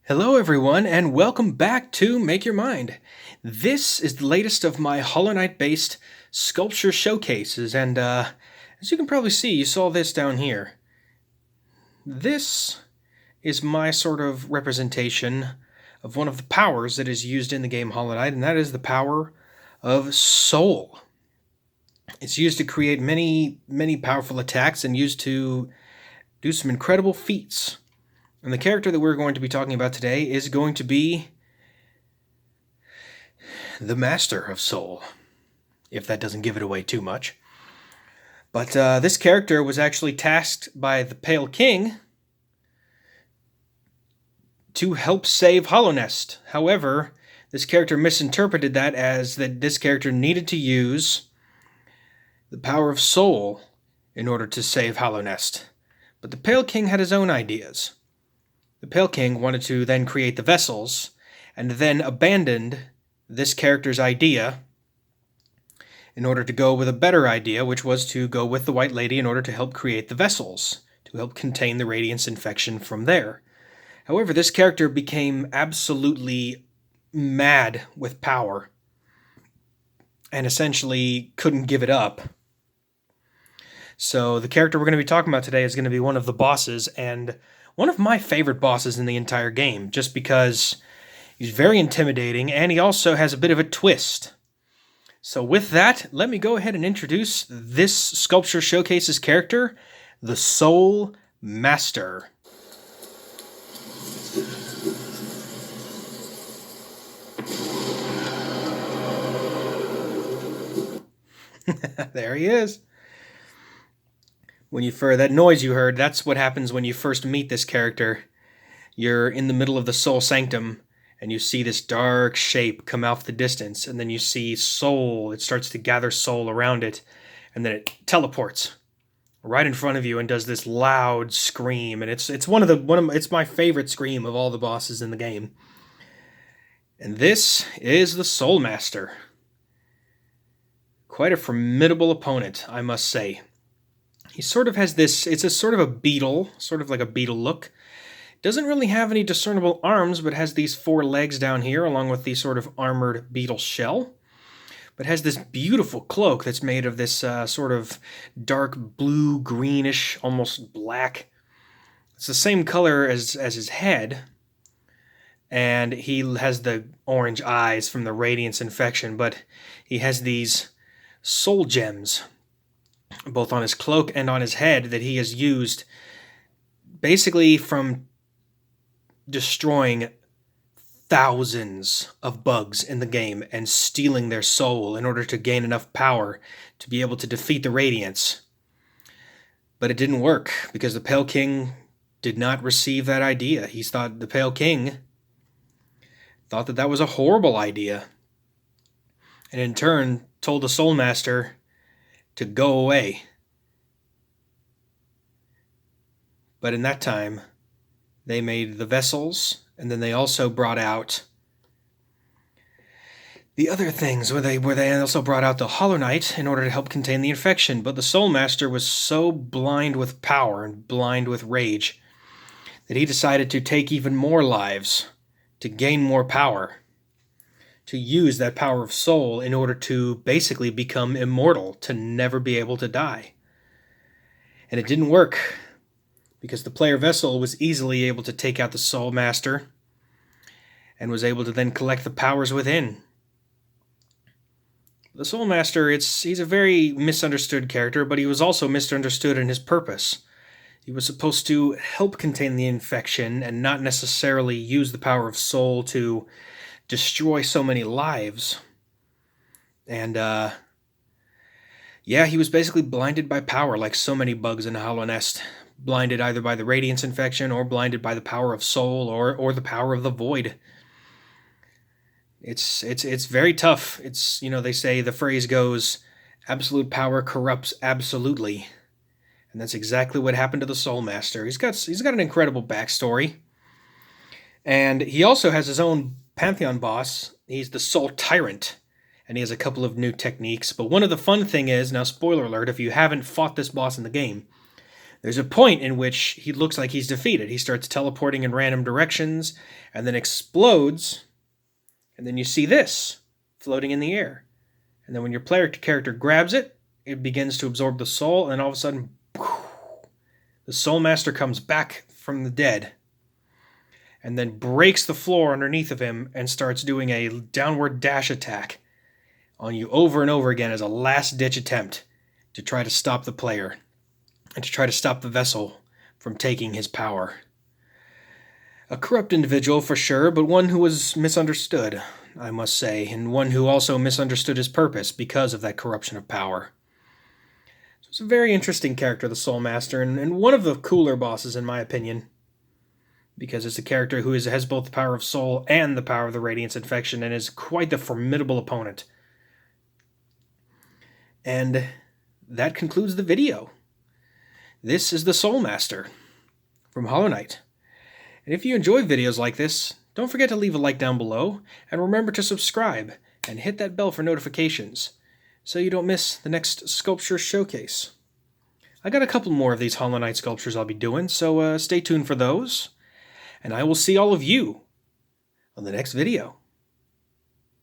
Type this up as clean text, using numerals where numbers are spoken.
Hello, everyone, and welcome back to Make Your Mind. This is the latest of my Hollow Knight based sculpture showcases, and as you can probably see, you saw this down here. This is my sort of representation of one of the powers that is used in the game Hollow Knight, and that is the power of Soul. It's used to create many powerful attacks and used to do some incredible feats. And the character that we're going to be talking about today is going to be the Master of Soul, if that doesn't give it away too much. But this character was actually tasked by the Pale King to help save Hollow Nest. However, this character misinterpreted that as that this character needed to use the power of Soul in order to save Hollow Nest. But the Pale King had his own ideas. The Pale King wanted to then create the vessels, and then abandoned this character's idea in order to go with a better idea, which was to go with the White Lady in order to help create the vessels, to help contain the Radiance Infection from there. However, this character became absolutely mad with power, and essentially couldn't give it up. So the character we're going to be talking about today is going to be one of the bosses, and one of my favorite bosses in the entire game, just because he's very intimidating, and he also has a bit of a twist. So with that, let me go ahead and introduce this Sculpture Showcase's character, the Soul Master. There he is. That noise you heard, that's what happens when you first meet this character. You're in the middle of the Soul Sanctum, and you see this dark shape come off the distance, and then you see Soul. It starts to gather Soul around it, and then it teleports right in front of you and does this loud scream. And it's it's my favorite scream of all the bosses in the game. And this is the Soul Master. Quite a formidable opponent, I must say. He sort of has this, it's a sort of a beetle, sort of like a beetle look. Doesn't really have any discernible arms, but has these 4 legs down here, along with the sort of armored beetle shell. But has this beautiful cloak that's made of this sort of dark blue, greenish, almost black. It's the same color as his head. And he has the orange eyes from the Radiance Infection, but he has these soul gems, both on his cloak and on his head, that he has used basically from destroying thousands of bugs in the game and stealing their soul in order to gain enough power to be able to defeat the Radiance. But it didn't work because the Pale King did not receive that idea. The Pale King thought that was a horrible idea, and in turn told the Soul Master to go away. But in that time, they made the vessels, and then they also brought out the other things, where they also brought out the Hollow Knight in order to help contain the infection. But the Soul Master was so blind with power and blind with rage that he decided to take even more lives to gain more power, to use that power of soul in order to basically become immortal, to never be able to die. And it didn't work, because the player vessel was easily able to take out the Soul Master and was able to then collect the powers within. The Soul Master, he's a very misunderstood character, but he was also misunderstood in his purpose. He was supposed to help contain the infection and not necessarily use the power of soul to destroy so many lives. And he was basically blinded by power, like so many bugs in Hollow Nest. Blinded either by the Radiance Infection, or blinded by the power of soul, or the power of the void. It's very tough. They say, the phrase goes, absolute power corrupts absolutely. And that's exactly what happened to the Soul Master. He's got an incredible backstory. And he also has his own Pantheon boss. He's the Soul Tyrant, and he has a couple of new techniques. But one of the fun thing is, now spoiler alert if you haven't fought this boss in the game, There's a point in which he looks like he's defeated. He starts teleporting in random directions and then explodes. And then you see this floating in the air. And then when your player character grabs it, it begins to absorb the soul, and all of a sudden, the Soul Master comes back from the dead and then breaks the floor underneath of him and starts doing a downward dash attack on you over and over again as a last-ditch attempt to try to stop the player and to try to stop the vessel from taking his power. A corrupt individual for sure, but one who was misunderstood, I must say, and one who also misunderstood his purpose because of that corruption of power. So it's a very interesting character, the Soul Master, and one of the cooler bosses in my opinion, because it's a character who has both the power of soul and the power of the Radiance Infection, and is quite the formidable opponent. And that concludes the video. This is the Soul Master from Hollow Knight. And if you enjoy videos like this, don't forget to leave a like down below, and remember to subscribe and hit that bell for notifications so you don't miss the next sculpture showcase. I got a couple more of these Hollow Knight sculptures I'll be doing, so stay tuned for those. And I will see all of you on the next video.